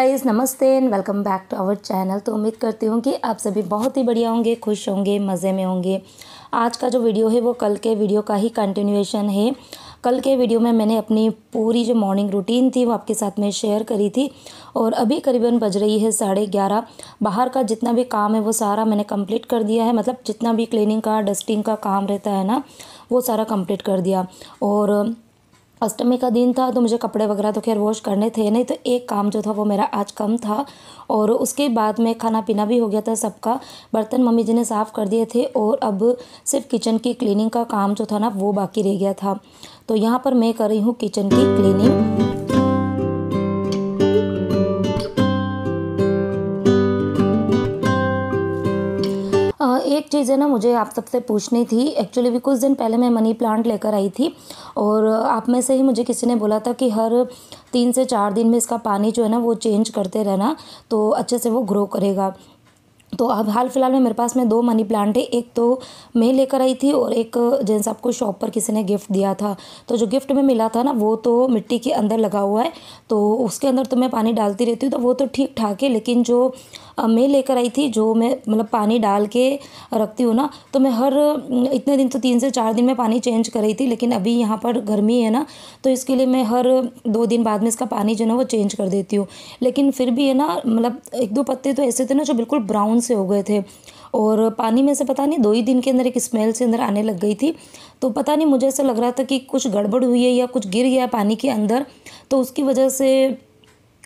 Guys, नमस्ते and welcome back to our channel. तो उम्मीद करती हूँ कि आप सभी बहुत ही बढ़िया होंगे, खुश होंगे, मज़े में होंगे। आज का जो वीडियो है वो कल के वीडियो का ही कंटिन्यूएशन है। कल के वीडियो में मैंने अपनी पूरी जो मॉर्निंग रूटीन थी वो आपके साथ में शेयर करी थी और अभी करीबन बज रही है 11:30। बाहर का जितना भी काम है वो सारा मैंने कंप्लीट कर दिया है, मतलब जितना भी क्लीनिंग का, डस्टिंग का काम रहता है ना, वो सारा कंप्लीट कर दिया। और अष्टमी का दिन था तो मुझे कपड़े वगैरह तो खैर वॉश करने थे नहीं, तो एक काम जो था वो मेरा आज कम था। और उसके बाद में खाना पीना भी हो गया था सबका, बर्तन मम्मी जी ने साफ़ कर दिए थे और अब सिर्फ किचन की क्लीनिंग का काम जो था ना वो बाकी रह गया था। तो यहाँ पर मैं कर रही हूँ किचन की क्लीनिंग। एक चीज़ है ना, मुझे आप सबसे पूछनी थी। एक्चुअली भी कुछ दिन पहले मैं मनी प्लांट लेकर आई थी और आप में से ही मुझे किसी ने बोला था कि हर 3 से 4 दिन में इसका पानी जो है ना वो चेंज करते रहना तो अच्छे से वो ग्रो करेगा। तो अब हाल फिलहाल में मेरे पास में 2 मनी प्लांट है। एक तो मैं लेकर आई थी और एक जैसे आपको शॉप पर किसी ने गिफ्ट दिया था। तो जो गिफ्ट में मिला था ना वो तो मिट्टी के अंदर लगा हुआ है, तो उसके अंदर तो मैं पानी डालती रहती हूँ तो वो तो ठीक ठाक है। लेकिन जो मैं लेकर आई थी, जो मैं मतलब पानी डाल के रखती हूँ ना, तो मैं हर इतने दिन तो 3 से 4 दिन में पानी चेंज कर रही थी। लेकिन अभी यहाँ पर गर्मी है ना, तो इसके लिए मैं हर 2 दिन बाद में इसका पानी जो है ना वो चेंज कर देती हूँ। लेकिन फिर भी है ना, मतलब 1-2 पत्ते तो ऐसे थे ना जो बिल्कुल ब्राउन से हो गए थे और पानी में से पता नहीं 2 ही दिन के अंदर एक स्मेल से अंदर आने लग गई थी। तो पता नहीं, मुझे ऐसा लग रहा था कि कुछ गड़बड़ हुई है या कुछ गिर गया पानी के अंदर, तो उसकी वजह से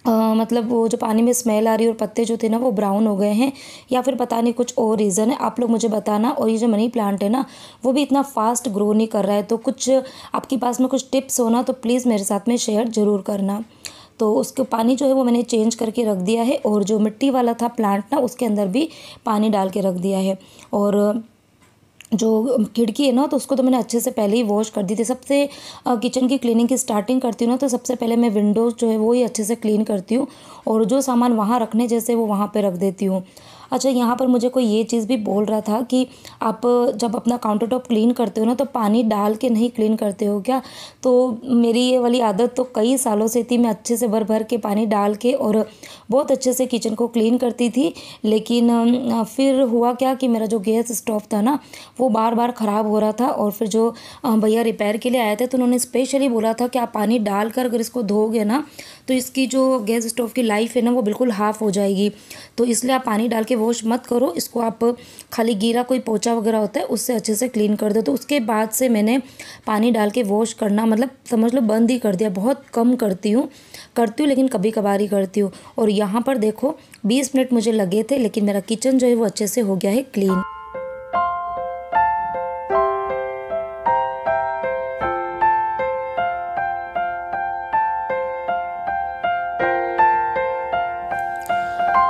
मतलब वो जो पानी में स्मेल आ रही है और पत्ते जो थे ना वो ब्राउन हो गए हैं, या फिर पता नहीं कुछ और रीज़न है। आप लोग मुझे बताना। और ये जो मनी प्लांट है ना वो भी इतना फास्ट ग्रो नहीं कर रहा है, तो कुछ आपके पास में कुछ टिप्स हो ना तो प्लीज़ मेरे साथ में शेयर ज़रूर करना। तो उसके पानी जो है वो मैंने चेंज करके रख दिया है और जो मिट्टी वाला था प्लांट ना उसके अंदर भी पानी डाल के रख दिया है। और जो खिड़की है ना तो उसको तो मैंने अच्छे से पहले ही वॉश कर दी थी। सबसे किचन की क्लीनिंग की स्टार्टिंग करती हूँ ना तो सबसे पहले मैं विंडोज़ जो है वो ही अच्छे से क्लीन करती हूँ और जो सामान वहाँ रखने जैसे वो वहाँ पे रख देती हूँ। अच्छा, यहाँ पर मुझे कोई ये चीज़ भी बोल रहा था कि आप जब अपना काउंटर टॉप क्लीन करते हो ना तो पानी डाल के नहीं क्लीन करते हो क्या? तो मेरी ये वाली आदत तो कई सालों से थी। मैं अच्छे से भर भर के पानी डाल के और बहुत अच्छे से किचन को क्लीन करती थी। लेकिन फिर हुआ क्या कि मेरा जो गैस स्टोव था ना वो बार बार ख़राब हो रहा था और फिर जो भैया रिपेयर के लिए आए थे तो उन्होंने स्पेशली बोला था कि आप पानी डालकर अगर इसको धोगे ना तो इसकी जो गैस स्टोव की लाइफ है ना वो बिल्कुल हाफ़ हो जाएगी। तो इसलिए आप पानी डाल के वॉश मत करो इसको, आप खाली गीला कोई पोछा वगैरह होता है उससे अच्छे से क्लीन कर दो। तो उसके बाद से मैंने पानी डाल के वॉश करना मतलब समझ लो बंद ही कर दिया। बहुत कम करती हूँ लेकिन कभी कभार ही करती हूँ। और यहाँ पर देखो 20 मिनट मुझे लगे थे लेकिन मेरा किचन जो है वो अच्छे से हो गया है क्लीन।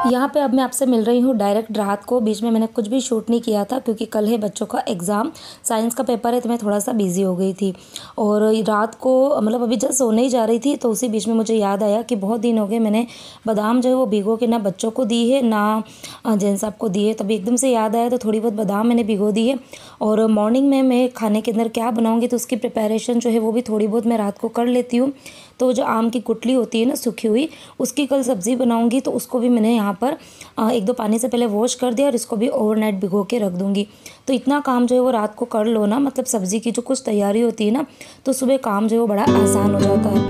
यहाँ पे अब मैं आपसे मिल रही हूँ डायरेक्ट रात को। बीच में मैंने कुछ भी शूट नहीं किया था क्योंकि कल है बच्चों का एग्ज़ाम, साइंस का पेपर है, तो मैं थोड़ा सा बिज़ी हो गई थी। और रात को मतलब अभी जस्ट सोने ही जा रही थी तो उसी बीच में मुझे याद आया कि बहुत दिन हो गए मैंने बादाम जो है वो भिगो के ना बच्चों को दी है ना जैन साहब को दी है। तभी एकदम से याद आया तो थोड़ी बहुत बादाम मैंने भिगो दी है। और मॉर्निंग में मैं खाने के अंदर क्या बनाऊँगी तो उसकी प्रिपरेशन जो है वो भी थोड़ी बहुत मैं रात को कर लेती हूँ। तो जो आम की गुठली होती है ना सूखी हुई, उसकी कल सब्ज़ी बनाऊंगी तो उसको भी मैंने यहाँ पर 1-2 पानी से पहले वॉश कर दिया और इसको भी ओवरनाइट भिगो के रख दूँगी। तो इतना काम जो है वो रात को कर लो ना, मतलब सब्ज़ी की जो कुछ तैयारी होती है ना तो सुबह काम जो है वो बड़ा आसान हो जाता है।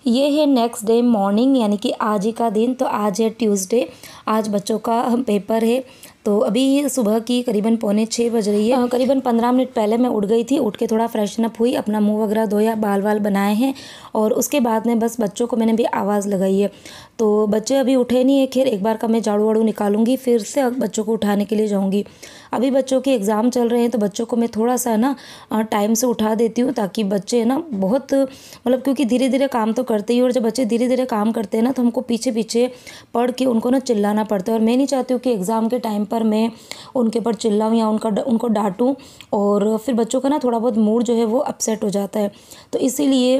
ये है नेक्स्ट डे मॉर्निंग, यानी कि आज ही का दिन। तो आज है ट्यूसडे, आज बच्चों का पेपर है। तो अभी सुबह की करीबन 5:45 बज रही है। करीबन 15 मिनट पहले मैं उठ गई थी। उठ के थोड़ा फ्रेशन अप हुई, अपना मुंह वगैरह धोया, बाल वाल बनाए हैं और उसके बाद में बस बच्चों को मैंने भी आवाज़ लगाई है। तो बच्चे अभी उठे नहीं है। खैर एक बार का मैं झाड़ू वाड़ू निकालूंगी, फिर से बच्चों को उठाने के लिए जाऊँगी। अभी बच्चों के एग्ज़ाम चल रहे हैं तो बच्चों को मैं थोड़ा सा ना टाइम से उठा देती हूँ ताकि बच्चे ना बहुत मतलब, क्योंकि धीरे धीरे काम तो करते ही और जब बच्चे धीरे धीरे काम करते हैं ना तो हमको पीछे पीछे पढ़ के उनको ना चिल्लाना पड़ता है। और मैं नहीं चाहती हूँ कि एग्ज़ाम के टाइम पर मैं उनके ऊपर चिल्लाऊँ या उनको डांटूँ और फिर बच्चों का ना थोड़ा बहुत मूड जो है वो अपसेट हो जाता है। तो इसीलिए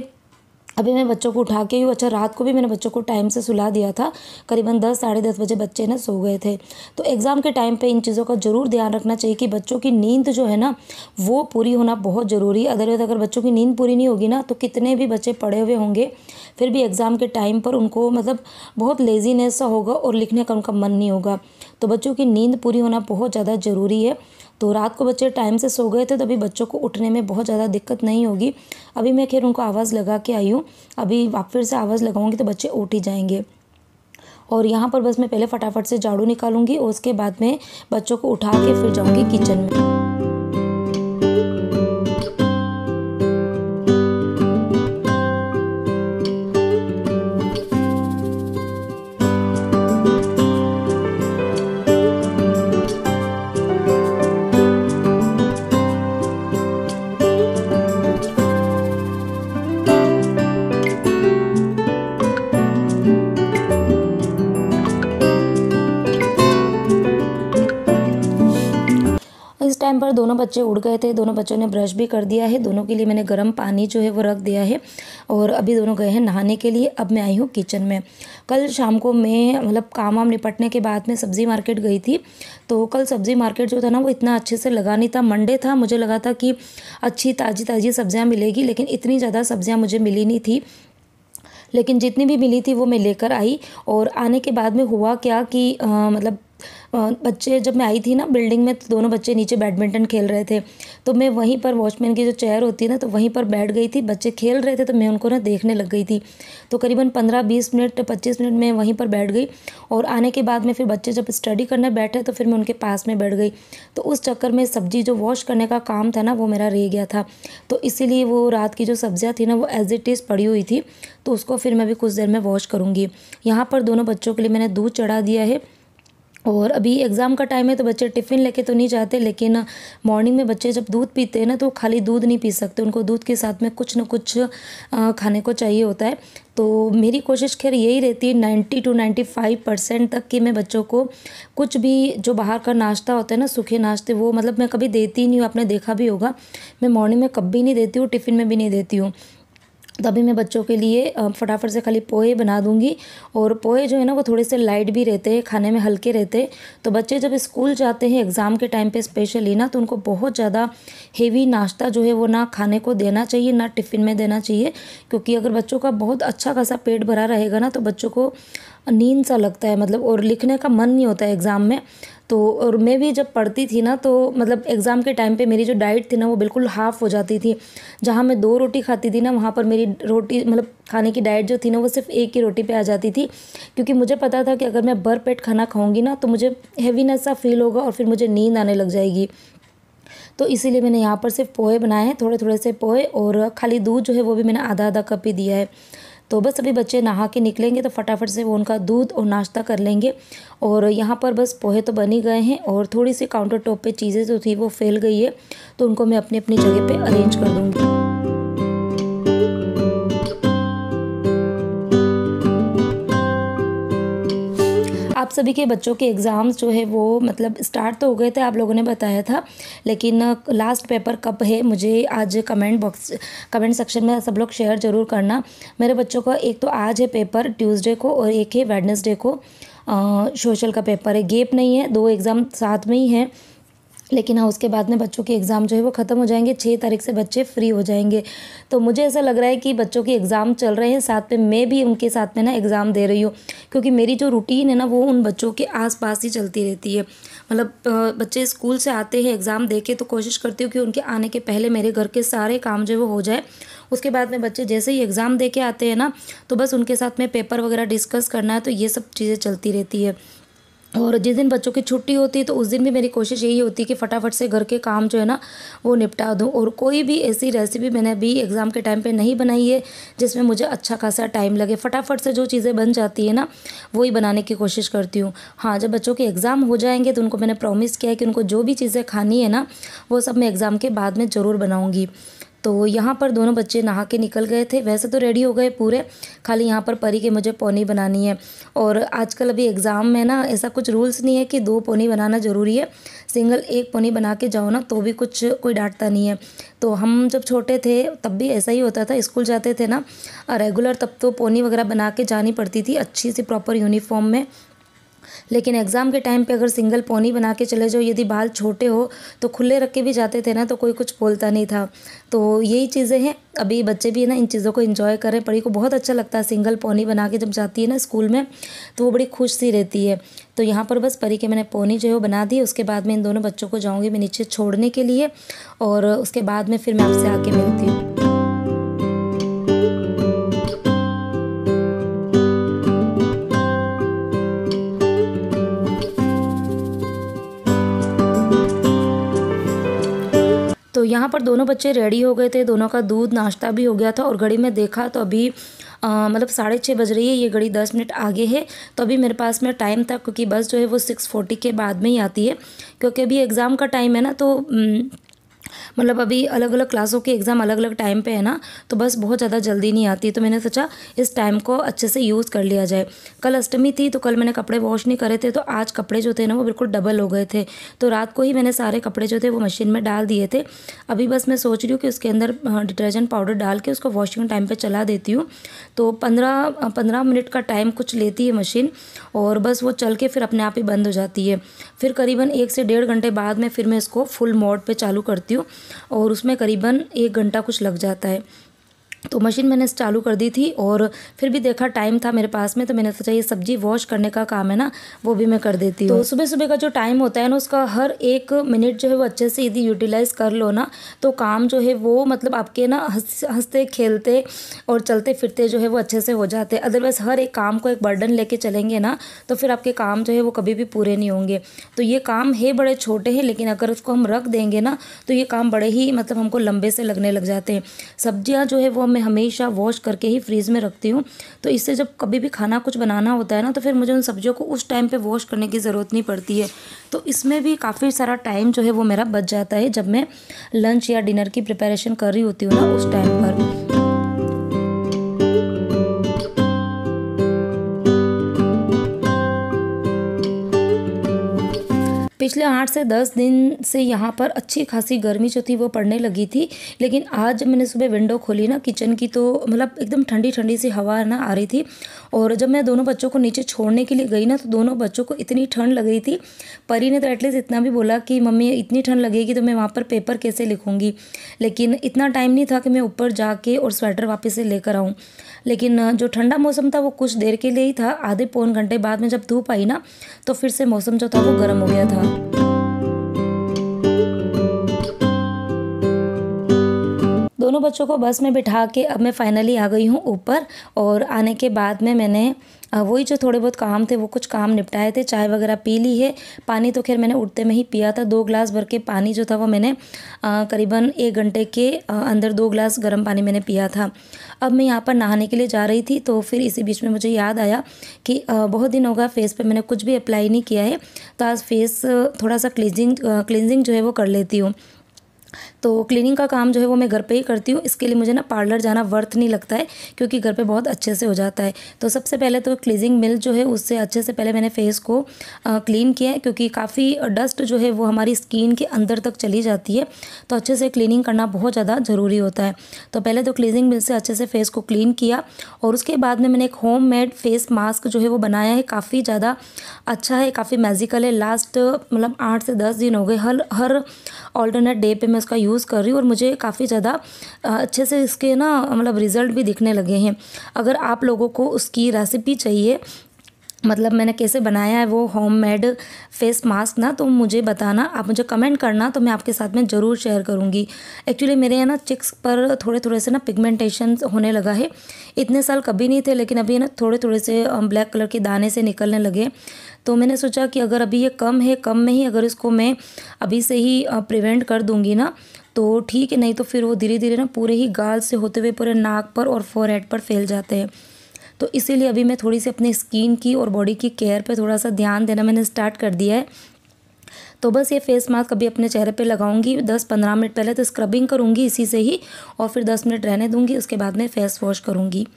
अभी मैं बच्चों को उठा के ही अच्छा, रात को भी मैंने बच्चों को टाइम से सुला दिया था, करीबन 10 साढ़े 10 बजे बच्चे ना सो गए थे। तो एग्ज़ाम के टाइम पे इन चीज़ों का ज़रूर ध्यान रखना चाहिए कि बच्चों की नींद जो है ना वो पूरी होना बहुत ज़रूरी है। अदरवाइज़ अगर बच्चों की नींद पूरी नहीं होगी ना तो कितने भी बच्चे पढ़े हुए होंगे फिर भी एग्ज़ाम के टाइम पर उनको मतलब बहुत लेज़ीनेस सा होगा और लिखने का उनका मन नहीं होगा। तो बच्चों की नींद पूरी होना बहुत ज़्यादा ज़रूरी है। तो रात को बच्चे टाइम से सो गए थे, तो अभी बच्चों को उठने में बहुत ज़्यादा दिक्कत नहीं होगी। अभी मैं खैर उनको आवाज़ लगा के आई हूँ, अभी आप फिर से आवाज़ लगाऊंगी तो बच्चे उठ ही जाएंगे। और यहाँ पर बस मैं पहले फटाफट से झाड़ू निकालूंगी और उसके बाद में बच्चों को उठा के फिर जाऊँगी किचन में। इस टाइम पर दोनों बच्चे उठ गए थे, दोनों बच्चों ने ब्रश भी कर दिया है, दोनों के लिए मैंने गर्म पानी जो है वो रख दिया है और अभी दोनों गए हैं नहाने के लिए। अब मैं आई हूँ किचन में। कल शाम को मैं मतलब काम वाम निपटने के बाद में सब्ज़ी मार्केट गई थी। तो कल सब्ज़ी मार्केट जो था ना वो इतना अच्छे से लगा नहीं था, मंडे था, मुझे लगा था कि अच्छी ताज़ी ताज़ी सब्ज़ियाँ मिलेगी, लेकिन इतनी ज़्यादा सब्ज़ियाँ मुझे मिली नहीं थी। लेकिन जितनी भी मिली थी वो मैं लेकर आई। और आने के बाद में हुआ क्या कि मतलब बच्चे, जब मैं आई थी ना बिल्डिंग में, तो दोनों बच्चे नीचे बैडमिंटन खेल रहे थे। तो मैं वहीं पर, वॉचमैन की जो चेयर होती है ना, तो वहीं पर बैठ गई थी। बच्चे खेल रहे थे तो मैं उनको ना देखने लग गई थी। तो करीबन 15-20 मिनट 25 मिनट में वहीं पर बैठ गई। और आने के बाद में फिर बच्चे जब स्टडी करने बैठे तो फिर मैं उनके पास में बैठ गई। तो उस चक्कर में सब्ज़ी जो वॉश करने का काम था ना वो मेरा रह गया था। तो इसीलिए वो रात की जो सब्जियाँ थी ना वो एज इट इज़ पड़ी हुई थी, तो उसको फिर मैं भी कुछ देर में वॉश करूँगी। यहाँ पर दोनों बच्चों के लिए मैंने दूध चढ़ा दिया है। और अभी एग्ज़ाम का टाइम है तो बच्चे टिफ़िन लेके तो नहीं जाते, लेकिन मॉर्निंग में बच्चे जब दूध पीते हैं ना तो खाली दूध नहीं पी सकते, उनको दूध के साथ में कुछ न कुछ खाने को चाहिए होता है। तो मेरी कोशिश खैर यही रहती है 90 to 95% तक कि मैं बच्चों को कुछ भी जो बाहर का नाश्ता होता है ना, सूखे नाश्ते, वो मतलब मैं कभी देती ही नहीं हूँ। आपने देखा भी होगा, मैं मॉर्निंग में कभी नहीं देती हूँ, टिफ़िन में भी नहीं देती हूँ। तभी मैं बच्चों के लिए फटाफट से खाली पोहे बना दूंगी। और पोहे जो है ना वो थोड़े से लाइट भी रहते हैं, खाने में हल्के रहते हैं। तो बच्चे जब स्कूल जाते हैं एग्ज़ाम के टाइम पे स्पेशली ना, तो उनको बहुत ज़्यादा हेवी नाश्ता जो है वो ना खाने को देना चाहिए, ना टिफ़िन में देना चाहिए। क्योंकि अगर बच्चों का बहुत अच्छा खासा पेट भरा रहेगा ना तो बच्चों को नींद सा लगता है, मतलब, और लिखने का मन नहीं होता है एग्ज़ाम में। तो और मैं भी जब पढ़ती थी ना तो मतलब एग्ज़ाम के टाइम पे मेरी जो डाइट थी ना वो बिल्कुल हाफ़ हो जाती थी। जहाँ मैं 2 रोटी खाती थी ना, वहाँ पर मेरी रोटी मतलब खाने की डाइट जो थी ना वो सिर्फ 1 ही रोटी पे आ जाती थी। क्योंकि मुझे पता था कि अगर मैं भर पेट खाना खाऊंगी ना तो मुझे हैवीनेस सा फील होगा और फिर मुझे नींद आने लग जाएगी। तो इसीलिए मैंने यहाँ पर सिर्फ पोहे बनाए हैं, थोड़े थोड़े से पोहे, और खाली दूध जो है वो भी मैंने आधा आधा कप ही दिया है। तो बस अभी बच्चे नहा के निकलेंगे तो फटाफट से वो उनका दूध और नाश्ता कर लेंगे। और यहाँ पर बस पोहे तो बन ही गए हैं और थोड़ी सी काउंटर टॉप पे चीज़ें जो थी वो फैल गई है, तो उनको मैं अपनी अपनी जगह पे अरेंज कर दूँगी। आप सभी के बच्चों के एग्ज़ाम्स जो है वो मतलब स्टार्ट तो हो गए थे, आप लोगों ने बताया था, लेकिन लास्ट पेपर कब है मुझे आज कमेंट सेक्शन में सब लोग शेयर ज़रूर करना। मेरे बच्चों का एक तो आज है पेपर ट्यूसडे को और एक है वेडनेसडे को सोशल का पेपर है। गैप नहीं है, 2 एग्ज़ाम साथ में ही हैं। लेकिन हाँ, उसके बाद में बच्चों के एग्ज़ाम जो है वो ख़त्म हो जाएंगे, 6 तारीख से बच्चे फ्री हो जाएंगे। तो मुझे ऐसा लग रहा है कि बच्चों के एग्ज़ाम चल रहे हैं, साथ में मैं भी उनके साथ में ना एग्ज़ाम दे रही हूँ। क्योंकि मेरी जो रूटीन है ना वो उन बच्चों के आसपास ही चलती रहती है। मतलब बच्चे स्कूल से आते हैं एग्ज़ाम दे के, तो कोशिश करती हूँ कि उनके आने के पहले मेरे घर के सारे काम जो है वो हो जाए। उसके बाद में बच्चे जैसे ही एग्ज़ाम दे के आते हैं ना तो बस उनके साथ में पेपर वगैरह डिस्कस करना है, तो ये सब चीज़ें चलती रहती है। और जिस दिन बच्चों की छुट्टी होती है तो उस दिन भी मेरी कोशिश यही होती है कि फटाफट से घर के काम जो है ना वो निपटा दूं। और कोई भी ऐसी रेसिपी मैंने अभी एग्ज़ाम के टाइम पे नहीं बनाई है जिसमें मुझे अच्छा खासा टाइम लगे। फटाफट से जो चीज़ें बन जाती है ना वही बनाने की कोशिश करती हूँ। हाँ, जब बच्चों के एग्ज़ाम हो जाएंगे तो उनको मैंने प्रॉमिस किया है कि उनको जो भी चीज़ें खानी है ना वो सब मैं एग्ज़ाम के बाद में ज़रूर बनाऊँगी। तो यहाँ पर दोनों बच्चे नहा के निकल गए थे। वैसे तो रेडी हो गए पूरे, खाली यहाँ पर परी के मुझे पोनी बनानी है। और आजकल अभी एग्ज़ाम में ना ऐसा कुछ रूल्स नहीं है कि 2 पोनी बनाना ज़रूरी है, सिंगल 1 पोनी बना के जाओ ना तो भी कुछ कोई डांटता नहीं है। तो हम जब छोटे थे तब भी ऐसा ही होता था, स्कूल जाते थे ना रेगुलर, तब तो पोनी वगैरह बना के जानी पड़ती थी अच्छी सी प्रॉपर यूनिफॉर्म में। लेकिन एग्ज़ाम के टाइम पे अगर सिंगल पोनी बना के चले जाओ, यदि बाल छोटे हो तो खुले रख के भी जाते थे ना तो कोई कुछ बोलता नहीं था। तो यही चीज़ें हैं, अभी बच्चे भी है ना इन चीज़ों को एंजॉय करें। परी को बहुत अच्छा लगता है सिंगल पोनी बना के जब जाती है ना स्कूल में, तो वो बड़ी खुश सी रहती है। तो यहाँ पर बस परी के मैंने पोनी जो है वो बना दी। उसके बाद में इन दोनों बच्चों को जाऊँगी मैं नीचे छोड़ने के लिए, और उसके बाद में फिर मैं आपसे आके मिलती हूँ। तो यहाँ पर दोनों बच्चे रेडी हो गए थे, दोनों का दूध नाश्ता भी हो गया था। और घड़ी में देखा तो अभी मतलब 6:30 बज रही है, ये घड़ी 10 मिनट आगे है। तो अभी मेरे पास में टाइम था, क्योंकि बस जो है वो 6:40 के बाद में ही आती है, क्योंकि अभी एग्ज़ाम का टाइम है ना। तो मतलब अभी अलग अलग क्लासों के एग्ज़ाम अलग अलग टाइम पे है ना, तो बस बहुत ज़्यादा जल्दी नहीं आती। तो मैंने सोचा इस टाइम को अच्छे से यूज़ कर लिया जाए। कल अष्टमी थी तो कल मैंने कपड़े वॉश नहीं करे थे, तो आज कपड़े जो थे ना वो बिल्कुल डबल हो गए थे। तो रात को ही मैंने सारे कपड़े जो थे वो मशीन में डाल दिए थे। अभी बस मैं सोच रही हूँ कि उसके अंदर डिटर्जेंट पाउडर डाल के उसको वॉशिंग टाइम पर चला देती हूँ। तो 15 मिनट का टाइम कुछ लेती है मशीन, और बस वो चल के फिर अपने आप ही बंद हो जाती है। फिर करीबन 1 से 1.5 घंटे बाद में फिर मैं इसको फुल मोड पे चालू करती हूँ, और उसमें करीबन 1 घंटा कुछ लग जाता है। तो मशीन मैंने चालू कर दी थी, और फिर भी देखा टाइम था मेरे पास में, तो मैंने सोचा ये सब्जी वॉश करने का काम है ना, वो भी मैं कर देती हूँ। तो सुबह सुबह का जो टाइम होता है ना, उसका हर 1 मिनट जो है वो अच्छे से यदि यूटिलाइज़ कर लो ना, तो काम जो है वो मतलब आपके ना हंसते खेलते और चलते फिरते जो है वो अच्छे से हो जाते हैं। अदरवाइज़ हर एक काम को एक बर्डन लेके चलेंगे ना, तो फिर आपके काम जो है वो कभी भी पूरे नहीं होंगे। तो ये काम है बड़े छोटे हैं, लेकिन अगर उसको हम रख देंगे ना, तो ये काम बड़े ही मतलब हमको लंबे से लगने लग जाते हैं। सब्जियाँ जो है वो मैं हमेशा वॉश करके ही फ्रीज़ में रखती हूँ। तो इससे जब कभी भी खाना कुछ बनाना होता है ना, तो फिर मुझे उन सब्जियों को उस टाइम पे वॉश करने की ज़रूरत नहीं पड़ती है। तो इसमें भी काफ़ी सारा टाइम जो है वो मेरा बच जाता है, जब मैं लंच या डिनर की प्रिपरेशन कर रही होती हूँ ना उस टाइम पर। पिछले 8 से 10 दिन से यहाँ पर अच्छी खासी गर्मी जो थी वो पड़ने लगी थी। लेकिन आज जब मैंने सुबह विंडो खोली ना किचन की, तो मतलब एकदम ठंडी ठंडी सी हवा ना आ रही थी। और जब मैं दोनों बच्चों को नीचे छोड़ने के लिए गई ना, तो दोनों बच्चों को इतनी ठंड लग रही थी। परी ने तो एटलीस्ट इतना भी बोला कि मम्मी इतनी ठंड लगेगी तो मैं वहाँ पर पेपर कैसे लिखूँगी। लेकिन इतना टाइम नहीं था कि मैं ऊपर जाके और स्वेटर वापस से लेकर आऊँ। लेकिन जो ठंडा मौसम था वो कुछ देर के लिए ही था। आधे पौन घंटे बाद में जब धूप आई ना, तो फिर से मौसम जो था वो गर्म हो गया था। दोनों बच्चों को बस में बिठा के अब मैं फाइनली आ गई हूँ ऊपर। और आने के बाद में मैंने वही जो थोड़े बहुत काम थे वो कुछ काम निपटाए थे, चाय वगैरह पी ली है। पानी तो खैर मैंने उठते में ही पिया था, 2 गिलास भर के पानी जो था वो मैंने करीबन 1 घंटे के अंदर 2 गिलास गर्म पानी मैंने पिया था। अब मैं यहाँ पर नहाने के लिए जा रही थी, तो फिर इसी बीच में मुझे याद आया कि बहुत दिन होगा फेस पे मैंने कुछ भी अप्लाई नहीं किया है, तो आज फेस थोड़ा सा क्लींजिंग जो है वो कर लेती हूँ। तो क्लीनिंग का काम जो है वो मैं घर पे ही करती हूँ। इसके लिए मुझे ना पार्लर जाना वर्थ नहीं लगता है, क्योंकि घर पे बहुत अच्छे से हो जाता है। तो सबसे पहले तो क्लींजिंग मिल्क जो है उससे अच्छे से पहले मैंने फेस को क्लीन किया है, क्योंकि काफ़ी डस्ट जो है वो हमारी स्किन के अंदर तक चली जाती है। तो अच्छे से क्लीनिंग करना बहुत ज़्यादा ज़रूरी होता है। तो पहले तो क्लींजिंग मिल्क से अच्छे से फेस को क्लीन किया, और उसके बाद में मैंने एक होममेड फेस मास्क जो है वो बनाया है। काफ़ी ज़्यादा अच्छा है, काफ़ी मैजिकल है। लास्ट मतलब 8 से 10 दिन हो गए, हर ऑल्टरनेट डे पे मैं उसका यूज़ कर रही हूँ, और मुझे काफ़ी ज़्यादा अच्छे से इसके ना मतलब रिज़ल्ट भी दिखने लगे हैं। अगर आप लोगों को उसकी रेसिपी चाहिए, मतलब मैंने कैसे बनाया है वो होममेड फेस मास्क ना, तो मुझे बताना, आप मुझे कमेंट करना, तो मैं आपके साथ में ज़रूर शेयर करूँगी। एक्चुअली मेरे यहाँ ना चिक्स पर थोड़े थोड़े से ना पिगमेंटेशन होने लगा है। इतने साल कभी नहीं थे, लेकिन अभी ना थोड़े थोड़े से ब्लैक कलर के दाने से निकलने लगे। तो मैंने सोचा कि अगर अभी ये कम है, कम में ही अगर इसको मैं अभी से ही प्रिवेंट कर दूँगी ना, तो ठीक है, नहीं तो फिर वो धीरे धीरे ना पूरे ही गाल से होते हुए पूरे नाक पर और फोरहेड पर फैल जाते हैं। तो इसीलिए अभी मैं थोड़ी सी अपनी स्किन की और बॉडी की केयर पे थोड़ा सा ध्यान देना मैंने स्टार्ट कर दिया है। तो बस ये फेस मास्क अभी अपने चेहरे पे लगाऊंगी 10-15 मिनट पहले तो स्क्रबिंग करूंगी इसी से ही, और फिर 10 मिनट रहने दूंगी, उसके बाद में फेस वॉश करूंगी।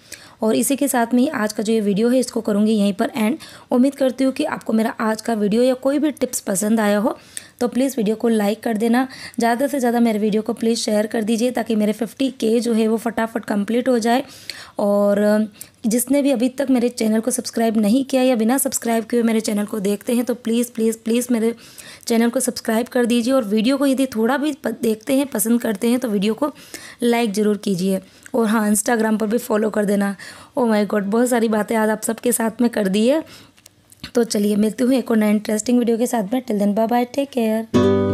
और इसी के साथ में आज का जो ये वीडियो है इसको करूंगी यहीं पर एंड। उम्मीद करती हूँ कि आपको मेरा आज का वीडियो या कोई भी टिप्स पसंद आया हो, तो प्लीज़ वीडियो को लाइक कर देना, ज़्यादा से ज़्यादा मेरे वीडियो को प्लीज़ शेयर कर दीजिए ताकि मेरे 50K जो है वो फटाफट कंप्लीट हो जाए। और जिसने भी अभी तक मेरे चैनल को सब्सक्राइब नहीं किया या बिना सब्सक्राइब किए मेरे चैनल को देखते हैं तो प्लीज़ प्लीज़ प्लीज़ मेरे चैनल को सब्सक्राइब कर दीजिए। और वीडियो को यदि थोड़ा भी देखते हैं, पसंद करते हैं तो वीडियो को लाइक ज़रूर कीजिए। और हाँ, इंस्टाग्राम पर भी फॉलो कर देना। ओ माय गॉड, बहुत सारी बातें आज आप सबके साथ में कर दी है। तो चलिए मिलती हूँ एक और नए इंटरेस्टिंग वीडियो के साथ में। Till then bye bye, take care.